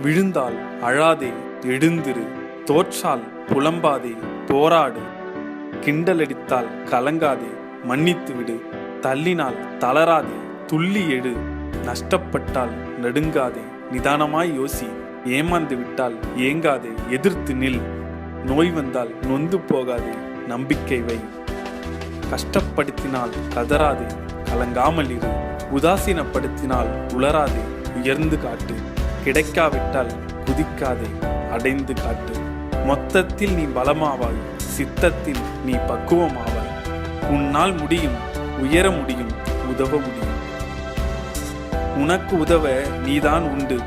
விழுந்தால் அழாதே, எழுந்திரு. தோற்றால் புலம்பாதே, போராடு. கிண்டலடித்தால் கலங்காதே, மன்னித்து விடு. தள்ளினால் தளராதே, துள்ளி எடு. நஷ்டப்பட்டால் நடுங்காதே, நிதானமாய் யோசி. ஏமாந்து விட்டால் ஏங்காதே, எதிர்த்து நில். நோய் வந்தால் நொந்து போகாதே, நம்பிக்கை வை. கஷ்டப்படுத்தினால் கதறாதே, கலங்காமல் இரு. உதாசீனப்படுத்தினால் உளராதே, உயர்ந்து காட்டு. கிடைக்காவிட்டால் குதிக்காதே, அடைந்து காட்டு. மொத்தத்தில் நீ பலமாவாய், சித்தத்தில் நீ பக்குவமாவாய். உன்னால் முடியும், உயர முடியும், உதவ முடியும். உனக்கு உதவ நீதான் உண்டு.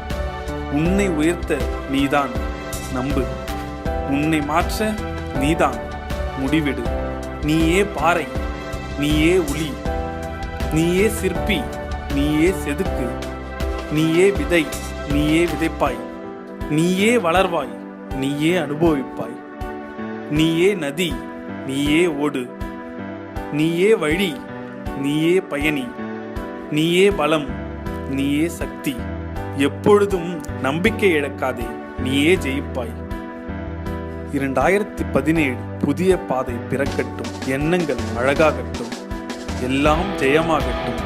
உன்னை உயர்த்த நீதான், நம்பு. உன்னை மாற்ற நீதான், முடிவிடு. நீயே பாறை, நீயே உளி. நீயே சிற்பி, நீயே செதுக்கு. நீயே விதை, நீயே விதைப்பாய். நீயே வளர்வாய், நீயே அனுபவிப்பாய். நீயே நதி, நீயே ஓடு. நீயே வழி, நீயே பயணி. நீயே பலம், நீயே சக்தி. எப்பொழுதும் நம்பிக்கை இழக்காதே, நீயே ஜெயிப்பாய். 2017 புதிய பாதை பிறக்கட்டும். எண்ணங்கள் அழகாகட்டும். எல்லாம் ஜெயமாகட்டும்.